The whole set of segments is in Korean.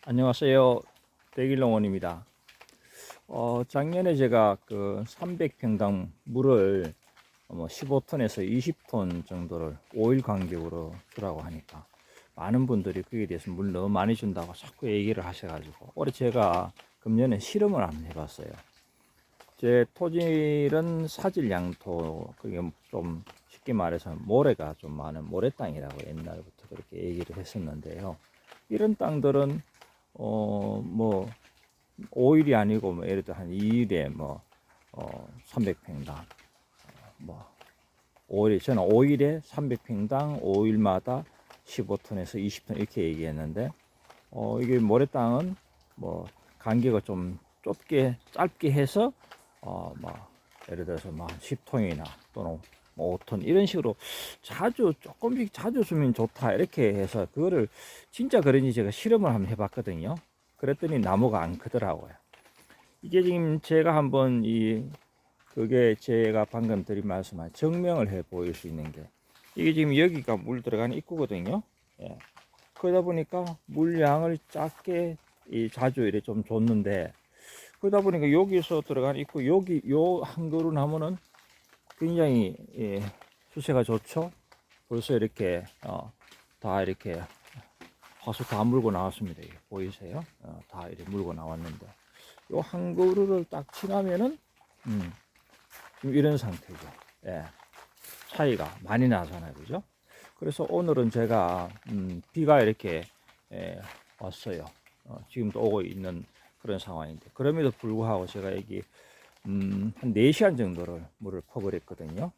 안녕하세요. 백일농원입니다. 작년에 제가 그 300평당 물을 15톤에서 20톤 정도를 5일 간격으로 주라고 하니까 많은 분들이 그에 대해서 물 너무 많이 준다고 자꾸 얘기를 하셔가지고 올해 제가 금년에 실험을 한번 해봤어요. 제 토질은 사질 양토, 그게 좀 쉽게 말해서 모래가 좀 많은 모래 땅이라고 옛날부터 그렇게 얘기를 했었는데요. 이런 땅들은 뭐 5일이 아니고 뭐 예를 들어 한 2일에 300평당 뭐 5일 저는 5일에 300평당 5일마다 15톤에서 20톤 이렇게 얘기했는데 이게 모래 땅은 뭐 간격을 좀 짧게 해서 뭐 예를 들어서 뭐 10톤이나 또는 뭐 5톤 이런 식으로 조금씩 자주 주면 좋다 이렇게 해서 그거를 진짜 그런지 제가 실험을 한번 해봤거든요. 그랬더니 나무가 안 크더라고요. 이게 지금 제가 한번 그게 제가 방금 드린 말씀한 증명을 해 보일 수 있는 게 이게 지금 여기가 물 들어가는 입구거든요. 예. 그러다 보니까 물량을 작게 자주 이렇게 좀 줬는데 그러다 보니까 여기서 들어가는 입구 여기 요 한 그루 나무는 굉장히 수세가 좋죠. 벌써 이렇게 다 이렇게 화수 다 물고 나왔습니다. 보이세요? 다 이렇게 물고 나왔는데 요 한 그루를 딱 지나면은 지금 이런 상태죠. 예, 차이가 많이 나잖아요, 그죠? 그래서 오늘은 제가 비가 이렇게 왔어요. 지금도 오고 있는 그런 상황인데 그럼에도 불구하고 제가 여기 한 4시간 정도를 물을 퍼버렸거든요.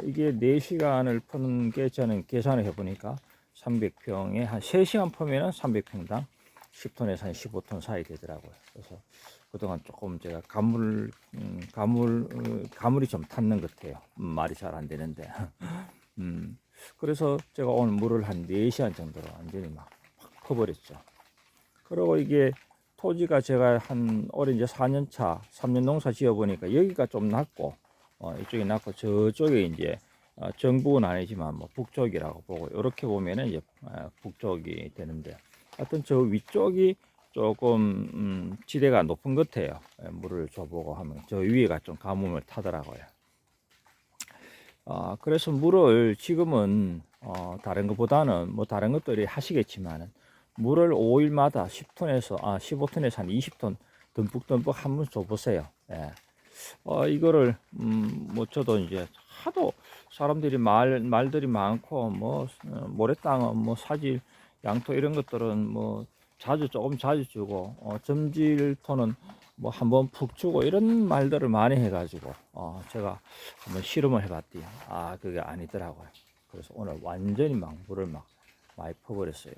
이게 4시간을 퍼는 게 저는 계산을 해보니까 300평에 한 3시간 퍼면은 300평당 10톤에서 한 15톤 사이 되더라고요. 그래서 그동안 조금 제가 가물이 좀 탔는 것 같아요. 말이 잘 안 되는데. 그래서 제가 오늘 물을 한 4시간 정도로 완전히 막 퍼버렸죠. 그리고 이게 토지가 제가 올해 이제 4년 차, 3년 농사 지어 보니까 여기가 좀 낮고, 이쪽이 낮고 저쪽에 이제 정부는 아니지만 뭐 북쪽이라고 보고 이렇게 보면은 이제 북쪽이 되는데 하여튼 저 위쪽이 조금 지대가 높은 것 같아요. 물을 줘보고 하면 저 위에가 좀 가뭄을 타더라고요. 그래서 물을 지금은 다른 것보다는 뭐 다른 것들이 하시겠지만은 물을 5일마다 10톤에서 15톤에서 한 20톤 듬뿍듬뿍 한번 줘보세요. 예. 이거를 뭐 저도 이제 하도 사람들이 말들이 많고 뭐 모래땅은 뭐 사질 양토 이런 것들은 뭐 조금 자주 주고 점질토는 뭐 한번 푹 주고 이런 말들을 많이 해가지고 제가 한번 실험을 해봤더니 그게 아니더라고요. 그래서 오늘 완전히 막 물을 막 많이 퍼버렸어요.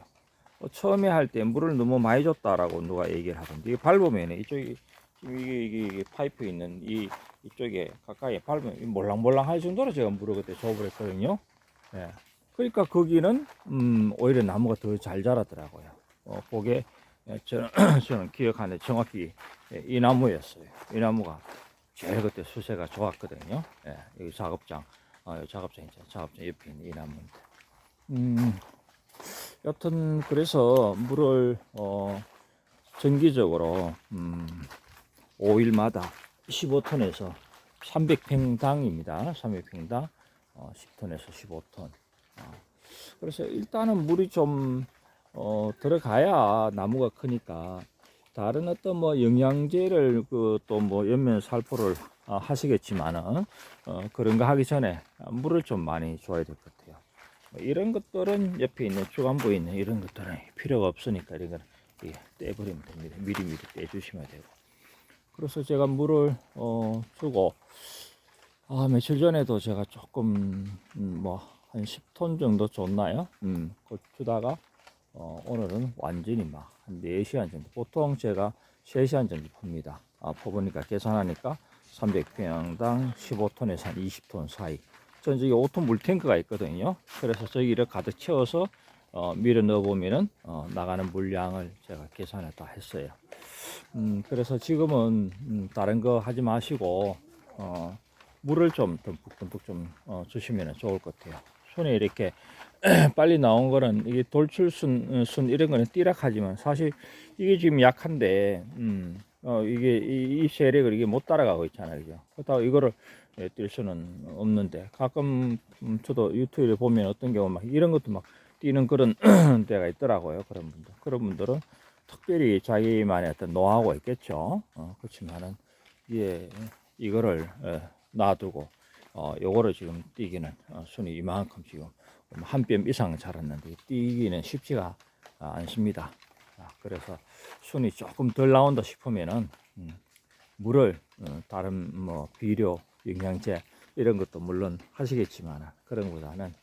처음에 할 때 물을 너무 많이 줬다라고 누가 얘기를 하던데 이게 밟으면 이쪽이 이게 파이프 있는 이쪽에 가까이 밟으면 몰랑몰랑 할 정도로 제가 물을 그때 줘버렸거든요. 예. 그러니까 거기는 오히려 나무가 더 잘 자라더라고요. 그게 저는, 저는 기억하는데 정확히 이 나무였어요. 이 나무가 제일 그때 수세가 좋았거든요. 예. 여기 작업장, 작업장 옆에 있는 이 나무인데. 여튼 그래서 물을 정기적으로 5일마다 15톤에서 300평당입니다. 300평당 10톤에서 15톤. 그래서 일단은 물이 좀 들어가야 나무가 크니까 다른 어떤 뭐 영양제를 그 또 뭐 연면 살포를 하시겠지만은 그런 거 하기 전에 물을 좀 많이 줘야 될 것 같아요. 뭐 이런 것들은 옆에 있는 주간부에 있는 이런 것들은 필요가 없으니까 이런 거는 떼버리면 됩니다. 미리미리 떼주시면 되고. 그래서 제가 물을 주고 며칠 전에도 제가 조금 뭐 한 10톤 정도 줬나요? 그 주다가 오늘은 완전히 막 한 4시간 정도 보통 제가 3시간 정도 풉니다. 퍼보니까 계산하니까 300평당 15톤에서 한 20톤 사이. 전 저기 5톤 물탱크가 있거든요. 그래서 저기를 가득 채워서 밀어 넣어 보면은 나가는 물량을 제가 계산을 다 했어요. 그래서 지금은 다른 거 하지 마시고 물을 좀 듬뿍듬뿍 좀 주시면 좋을 것 같아요. 손에 이렇게 빨리 나온 거는 이게 돌출순 순 이런 거는 띠락하지만 사실 이게 지금 약한데 이게 이 세력을 이게 못 따라가고 있잖아요, 그죠? 그렇다고 이거를 뛸 수는 없는데 가끔 저도 유튜브에 보면 어떤 경우 막 이런 것도 막 뛰는 그런 데가 있더라고요. 그런 분들은 특별히 자기만의 어떤 노하우가 있겠죠. 그렇지만은 예, 이거를 놔두고 요거를 지금 뛰기는 순위 이만큼 지금 한 뼘 이상 자랐는데 뛰기는 쉽지가 않습니다. 그래서 순이 조금 덜 나온다 싶으면은 물을 다른 뭐 비료, 영양제 이런 것도 물론 하시겠지만 그런 것보다는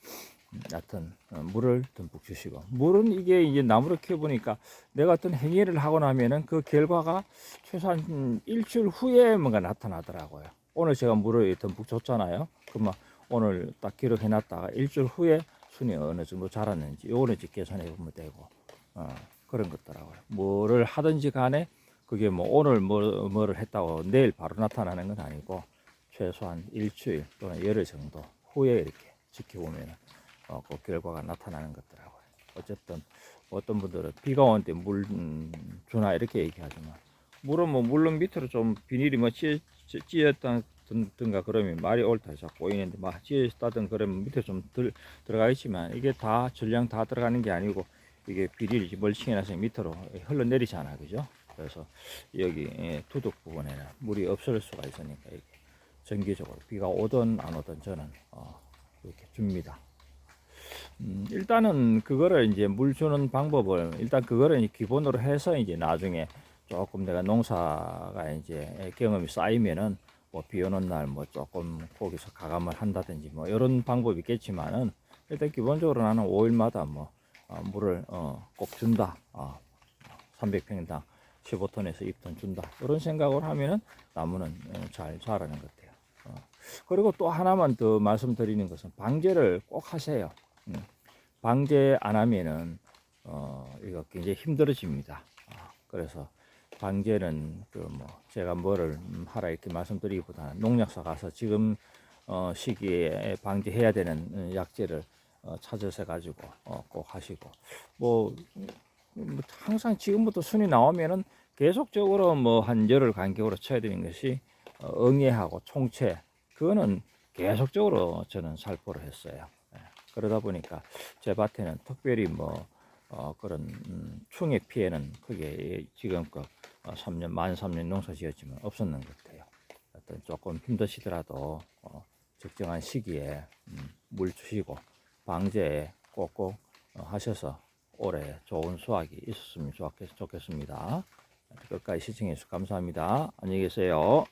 여하튼 물을 듬뿍 주시고 물은 이게 이제 나무를 키워보니까 내가 어떤 행위를 하고 나면은 그 결과가 최소한 일주일 후에 뭔가 나타나더라고요. 오늘 제가 물을 듬뿍 줬잖아요. 그러면 오늘 딱 기록해 놨다가 일주일 후에 순이 어느 정도 자랐는지 요거는 이제 계산해 보면 되고 그런 것더라고요. 뭐를 하든지 간에 그게 뭐 오늘 뭐를 했다고 내일 바로 나타나는 건 아니고 최소한 일주일 또는 열흘 정도 후에 이렇게 지켜보면 그 결과가 나타나는 것더라고요. 어쨌든 어떤 분들은 비가 오는데 물 주나 이렇게 얘기하지만 물은 뭐 물론 밑으로 좀 비닐이 뭐 찌었다든가 그러면 말이 옳다 해서 보이는데 막 찌었다든 그러면 밑에 좀 들어가 있지만 이게 다 전량 다 들어가는 게 아니고 이게 비닐이 멀칭해 놔서 밑으로 흘러내리잖아, 그죠? 그래서 여기 두둑 부분에는 물이 없을 수가 있으니까 이렇게 정기적으로 비가 오든 안 오든 저는 이렇게 줍니다. 일단은 그거를 이제 물 주는 방법을 일단 그거를 기본으로 해서 이제 나중에 조금 내가 농사가 이제 경험이 쌓이면은 뭐 비 오는 날 뭐 조금 거기서 가감을 한다든지 뭐 이런 방법이 있겠지만은 일단 기본적으로 나는 5일마다 뭐 물을 꼭 준다. 300평당 15톤에서 2톤 준다. 이런 생각을 하면은 나무는 잘 자라는 것 같아요. 그리고 또 하나만 더 말씀드리는 것은 방제를 꼭 하세요. 방제 안 하면은 이거 굉장히 힘들어집니다. 그래서 방제는 그 뭐 제가 뭐를 하라 이렇게 말씀드리기보다는 농약사 가서 지금 시기에 방제해야 되는 약재를 찾아서 가지고 꼭 하시고 뭐 항상 지금부터 순이 나오면은 계속적으로 뭐 한 열흘 간격으로 쳐야 되는 것이 응애하고 총채 그거는 계속적으로 저는 살포를 했어요. 그러다 보니까 제 밭에는 특별히 뭐 그런 충의 피해는 크게 지금껏 3년 만 3년 농사 지었지만 없었는 것 같아요. 어떤 조금 힘드시더라도 적정한 시기에 물 주시고 방제 꼭꼭 하셔서 올해 좋은 수확이 있었으면 좋겠습니다. 끝까지 시청해 주셔서 감사합니다. 안녕히 계세요.